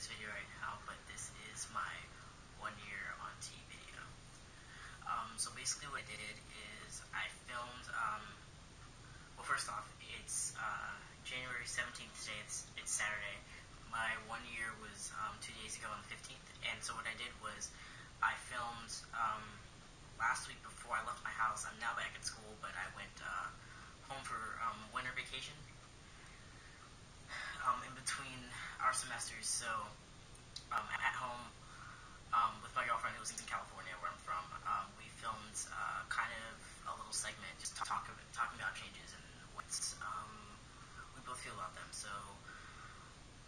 this video right now, but this is my 1 year on T video. So basically what I did is I filmed, well, first off, it's January 17th today, it's Saturday. My 1 year was 2 days ago on the 15th, and so what I did was I filmed last week before I left my house. I'm now back at school, but I went home for winter vacation in between our semesters, so at home with my girlfriend who was in California, where I'm from, we filmed kind of a little segment just talking about changes and what we both feel about them. So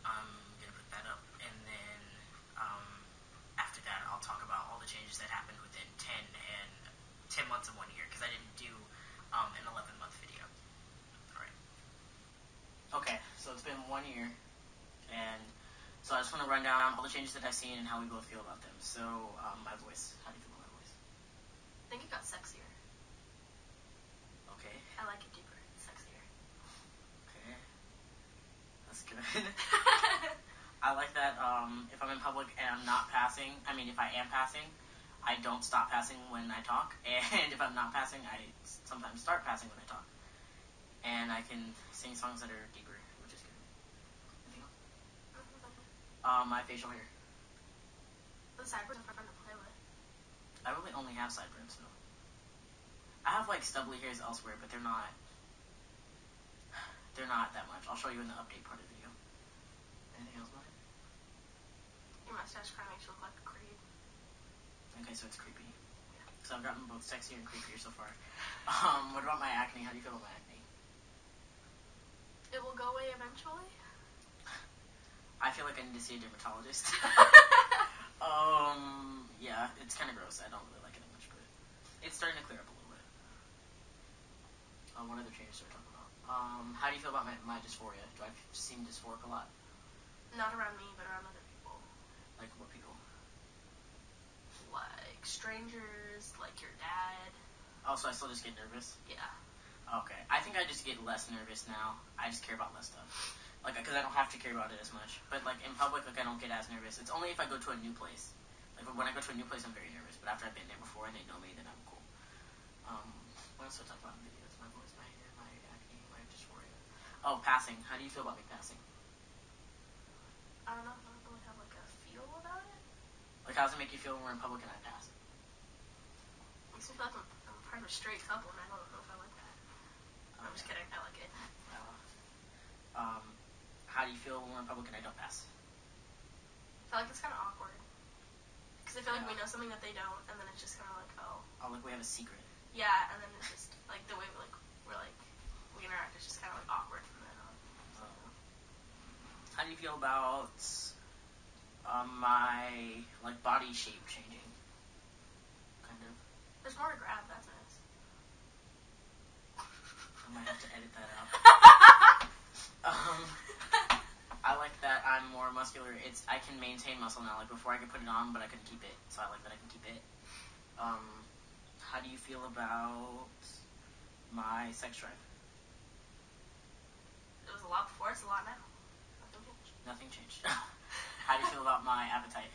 I'm going to put that up, and then after that I'll talk about all the changes that happened within 10 months of 1 year, because I didn't do an 11-month video. Alright. Okay, so it's been 1 year, and so I just want to run down all the changes that I've seen and how we both feel about them. So, my voice. How do you feel about my voice? I think it got sexier. Okay. I like it deeper. Sexier. Okay. That's good. I like that if I'm in public and I'm not passing, if I am passing, I don't stop passing when I talk. And if I'm not passing, I sometimes start passing when I talk. And I can sing songs that are deeper, which is good. My facial hair. The sideburns are fun to play with. I really only have sideburns, so. I have like stubbly hairs elsewhere, but they're not that much. I'll show you in the update part of the video. Anything else about it? Your mustache kind of makes you look like a creep. Okay, so it's creepy. Yeah. So I've gotten both sexier and creepier so far. What about my acne? How do you feel about my acne? It will go away eventually. I feel like I need to see a dermatologist. Yeah, it's kind of gross. I don't really like it that much, but it's starting to clear up a little bit. What other changes should I talk about? How do you feel about my dysphoria? Do I seem dysphoric a lot? Not around me, but around other people. Like what people? Like strangers, like your dad. Oh, so I still just get nervous? Yeah. Okay. I think I just get less nervous now. I just care about less stuff. Like, because I don't have to care about it as much. But, like, in public, like, I don't get as nervous. It's only if I go to a new place. Like, when I go to a new place, I'm very nervous. But after I've been there before and they know me, then I'm cool. What else do I talk about in videos? My voice, my hair, my acne, my dysphoria. Oh, passing. How do you feel about me passing? I don't know. I don't really have, like, a feel about it. Like, how does it make you feel when we're in public and I pass? Makes me feel like I'm part of a straight couple, and I don't know if I like that. I'm just kidding. I like it. How do you feel when we're in public and I don't pass? I feel like it's kind of awkward. Because I feel like we know something that they don't, and then it's just kind of like, oh. Oh, like we have a secret. Yeah, and then it's just, like, the way we interact is just kind of, like, awkward from then on. So. How do you feel about my, like, body shape changing? Kind of. There's more to grab, that's nice. I might have to edit that out. I like that I'm more muscular. I can maintain muscle now. Like, before I could put it on, but I couldn't keep it. So I like that I can keep it. How do you feel about my sex drive? It was a lot before, it's a lot now. Nothing changed. Nothing changed. How do you feel about my appetite?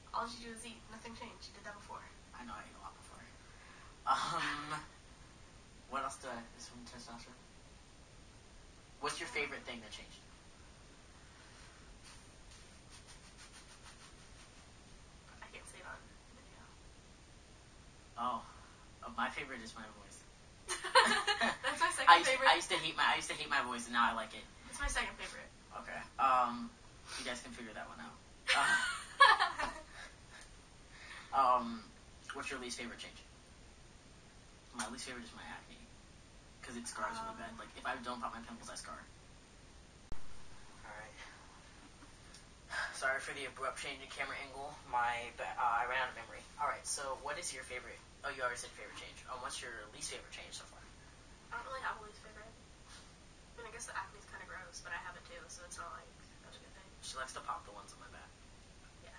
All you do is eat. Nothing changed. You did that before. I know I ate a lot before. What else is from testosterone? What's your favorite thing that changed? I can't say it on video. Oh, my favorite is my voice. That's my second favorite. I used to hate my voice, and now I like it. It's my second favorite. Okay. You guys can figure that one out. What's your least favorite change? My least favorite is my acne, because it scars really bad. Like, if I don't pop my pimples, I scar. Alright. Sorry for the abrupt change in camera angle. I ran out of memory. Alright, so what is your favorite? Oh, you already said favorite change. What's your least favorite change so far? I don't really have a least favorite. I mean, I guess the acne's kind of gross, but I have it too, so it's not like that's a good thing. She likes to pop the ones on my back. Yeah.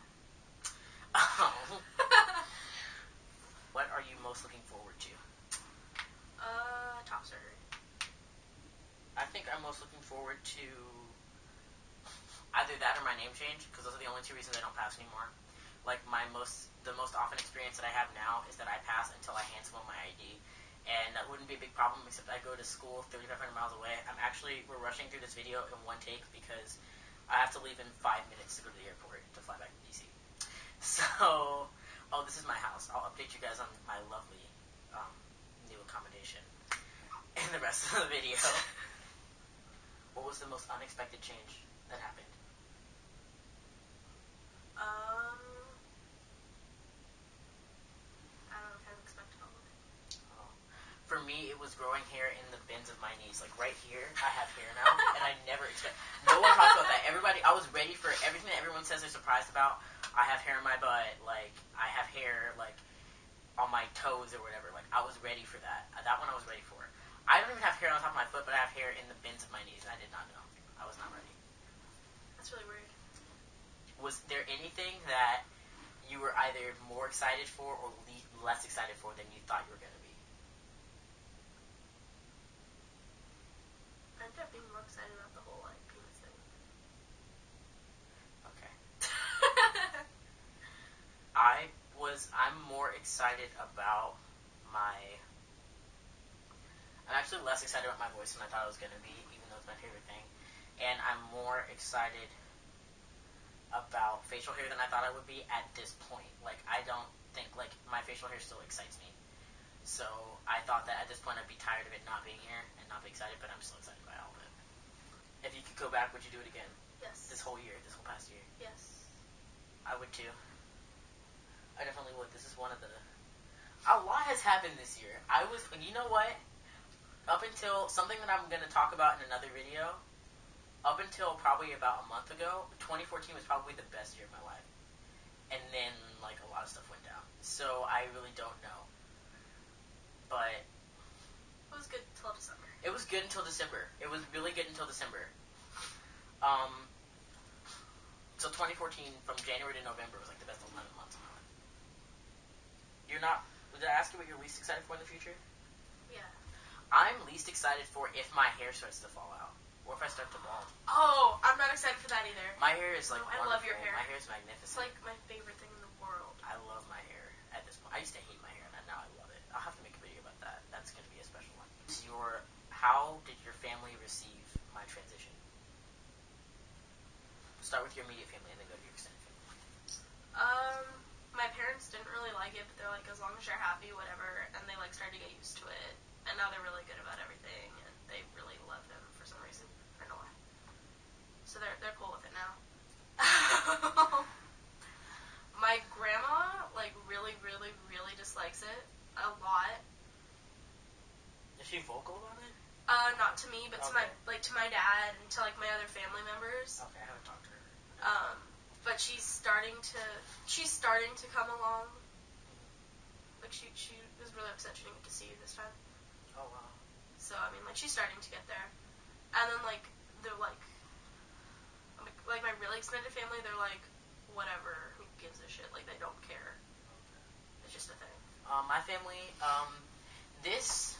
What are you most looking forward to? Top surgery. I think I'm most looking forward to either that or my name change, because those are the only two reasons I don't pass anymore. Like, the most often experience that I have now is that I pass until I hand someone my ID. And that wouldn't be a big problem, except I go to school 3,500 miles away. We're rushing through this video in one take because I have to leave in 5 minutes to go to the airport to fly back to DC. So, this is my house. I'll update you guys on my lovely new accommodation in the rest of the video. What was the most unexpected change that happened? I don't know, kind of expected all of it. For me, it was growing hair in the bends of my knees. Like, right here, I have hair now, and I never expect. No one talks about that. I was ready for everything that everyone says they're surprised about. I have hair in my butt. Like, I have hair, like, on my toes or whatever. Like, I was ready for that. That one I was ready for. I don't even have hair on top of my foot, but I have hair in the bends of my knees. I did not know. I was not ready. That's really weird. Was there anything that you were either more excited for or less excited for than you thought you were going to be? I ended up being more excited about the whole, like, penis thing. Okay. I'm more excited about I'm actually less excited about my voice than I thought it was going to be, even though it's my favorite thing. And I'm more excited about facial hair than I thought I would be at this point. Like, I don't think, like, my facial hair still excites me. So I thought that at this point I'd be tired of it not being here and not be excited, but I'm still excited by all of it. If you could go back, would you do it again? Yes. This whole past year? Yes. I would too. I definitely would. This is one of the... A lot has happened this year. You know what? Up until something that I'm going to talk about in another video, up until probably about a month ago, 2014 was probably the best year of my life. And then, like, a lot of stuff went down. So I really don't know. But... It was good until December. It was good until December. It was really good until December. So 2014, from January to November, was like the best 11 months of my life. Did I ask you what you're least excited for in the future? Yeah. I'm least excited for if my hair starts to fall out. Or if I start to bald. Oh, I'm not excited for that either. My hair is like I love your hair. My hair is magnificent. It's like my favorite thing in the world. I love my hair at this point. I used to hate my hair, and now I love it. I'll have to make a video about that. That's going to be a special one. How did your family receive my transition? Start with your immediate family and then go to your extended family. My parents didn't really like it, but they're like, as long as you're happy, whatever, and they like started to get used to it, and now they're really good about everything, and they really love him for some reason. I don't know why. So they're cool with it now. My grandma like really, really, really dislikes it a lot. Is she vocal about it? Not to me, but to my dad and to like my other family members. Okay, I haven't talked to her. But she's starting to come along. Like she was really upset she didn't get to see you this time. Oh wow. So I mean, like she's starting to get there. And then like they're like my really extended family, they're like, whatever, who gives a shit? Like they don't care. Okay. It's just a thing. My family, this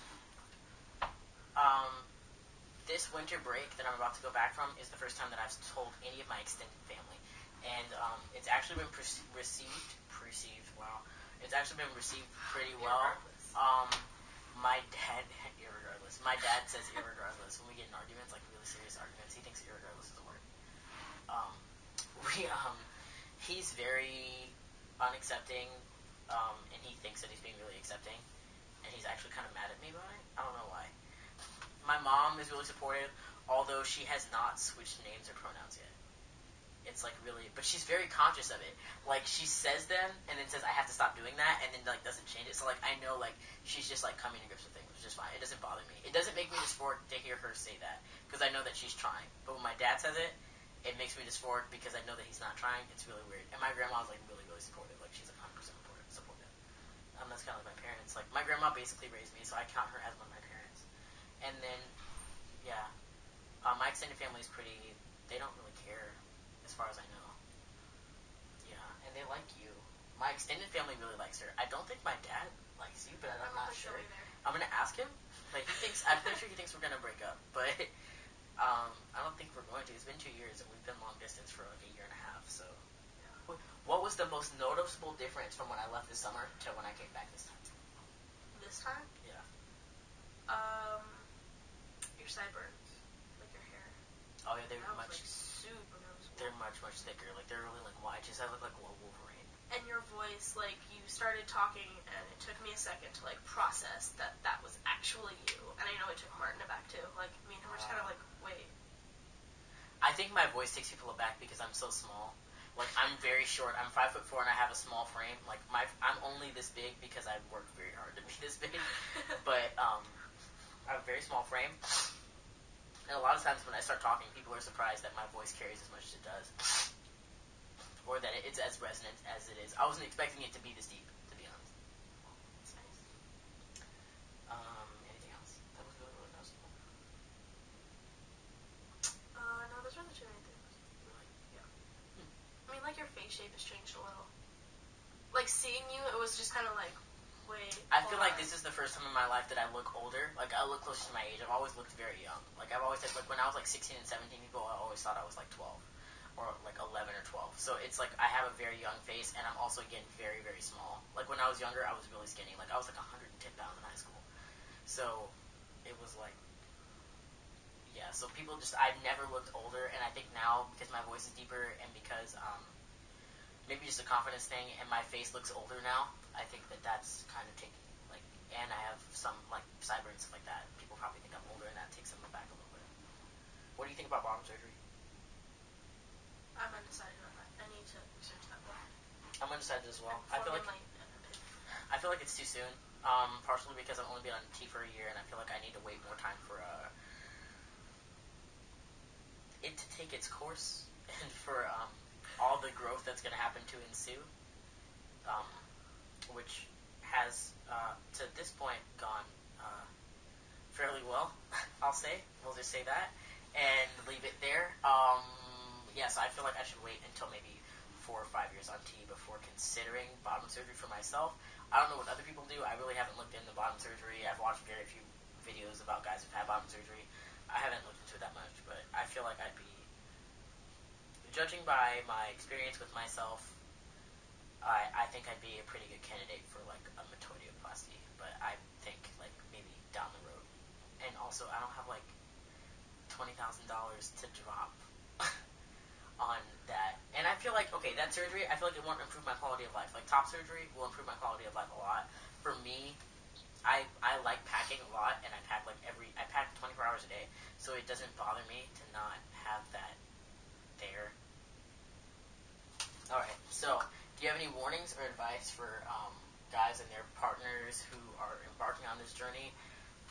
winter break that I'm about to go back from is the first time that I've told any of my extended family. And it's actually been received pretty well. My dad, irregardless. My dad says irregardless when we get in arguments, like really serious arguments. He thinks irregardless is a word. He's very unaccepting, and he thinks that he's being really accepting, and he's actually kind of mad at me about it. I don't know why. My mom is really supportive, although she has not switched names or pronouns yet. It's like really, but she's very conscious of it. Like she says them and then says I have to stop doing that, and then like doesn't change it. So like I know like she's just like coming to grips with things, which is fine. It doesn't bother me. It doesn't make me dysphoric to hear her say that because I know that she's trying. But when my dad says it, it makes me dysphoric because I know that he's not trying. It's really weird. And my grandma's like really, really supportive. Like she's like 100% supportive. That's kind of like my parents. Like my grandma basically raised me, so I count her as one of my parents. And then, yeah, my extended family is pretty. They don't really care, as far as I know. Yeah, and they like you. My extended family really likes her. I don't think my dad likes you, but I'm not sure. I'm gonna ask him. Like I'm pretty sure he thinks we're gonna break up, but I don't think we're going to. it's been 2 years, and we've been long distance for like a year and a half. So, Yeah. what was the most noticeable difference from when I left this summer to when I came back this time? This time? Yeah. Your sideburns, like your hair. Oh yeah, they're That was much. like super noticeable. They're much thicker. Like they're really like wide. Just I look like a Wolverine. And your voice, like you started talking, and it took me a second to like process that that was actually you. And I know it took Martin aback too. Like me and him were just kind of like, wait. I think my voice takes people aback because I'm so small. Like I'm very short. I'm 5'4" and I have a small frame. Like I'm only this big because I've worked very hard to be this big. But I have a very small frame. And a lot of times when I start talking, people are surprised that my voice carries as much as it does. Or that it's as resonant as it is. I wasn't expecting it to be this deep, to be honest. That's nice. Anything else? That was really, really noticeable. No, those are the two main things. Really? Yeah. I mean, like your face shape has changed a little. Like seeing you, it was just kind of like, wait. I feel like this is the first time in my life that I look older. Like I look closer to my age. I've always looked very young. Like I've always said, like when I was like 16 and 17, people I always thought I was like 12 or like 11 or 12. So it's like I have a very young face, and I'm also getting very, very small. Like when I was younger, I was really skinny. Like I was like 110 pounds in high school. So it was like, yeah. So people just, I've never looked older, and I think now because my voice is deeper and because maybe just a confidence thing, and my face looks older now, I think that that's kind of taking, like, and I have some, like, sideburns and stuff like that. People probably think I'm older, and that takes them back a little bit. What do you think about bottom surgery? I'm undecided on that. I need to research that more. I'm undecided as well. I feel like it's too soon, partially because I've only been on T for a year, and I feel like I need to wait more time for it to take its course, and for all the growth that's going to happen to ensue. Which has, to this point, gone fairly well, I'll say. We'll just say that, and leave it there. So I feel like I should wait until maybe 4 or 5 years on T before considering bottom surgery for myself. I don't know what other people do. I really haven't looked into bottom surgery. I've watched very few videos about guys who've had bottom surgery. I haven't looked into it that much, but I feel like I'd be, judging by my experience with myself, I think I'd be a pretty good candidate for like a metoidioplasty, but I think like maybe down the road. And also, I don't have like $20,000 to drop on that. And I feel like, okay, that surgery, I feel like it won't improve my quality of life. Like top surgery will improve my quality of life a lot. For me, I like packing a lot, and I pack 24 hours a day, so it doesn't bother me to not have that there. Alright, so do you have any warnings or advice for guys and their partners who are embarking on this journey?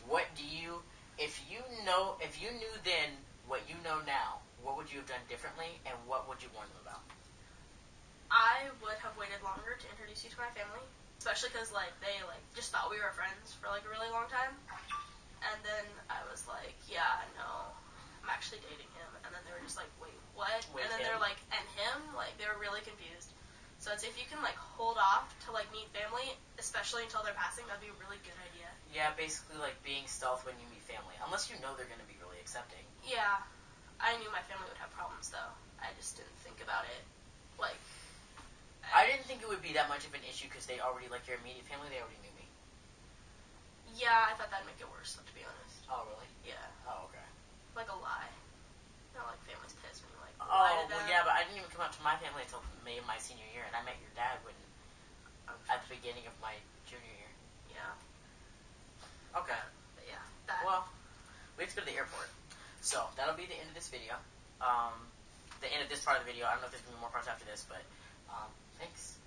What do you, if you knew then what you know now, what would you have done differently, and what would you warn them about? I would have waited longer to introduce you to my family, especially because like they like just thought we were friends for like a really long time, and then I was like, yeah, no, I'm actually dating him, and then they were just like, wait, what? Wait, and then him? they're like, and him? Like they were really confused. So it's if you can like hold off to like meet family, especially until they're passing, that'd be a really good idea. Yeah, basically like being stealth when you meet family, unless you know they're going to be really accepting. Yeah, I knew my family would have problems though. I just didn't think about it. Like, I didn't think it would be that much of an issue because they already, like your immediate family, they already knew me. Yeah, I thought that'd make it worse, to be honest. Oh, really? Yeah. Oh, okay. Like a lie. You know, like families pissed when you like lie to them. Well, yeah, but I didn't even come out to my family until May of my senior year, and I met your dad at the beginning of my junior year. Yeah. Okay. But yeah, that. Well, we have to go to the airport. So, that'll be the end of this video. The end of this part of the video. I don't know if there's going to be more parts after this, but thanks.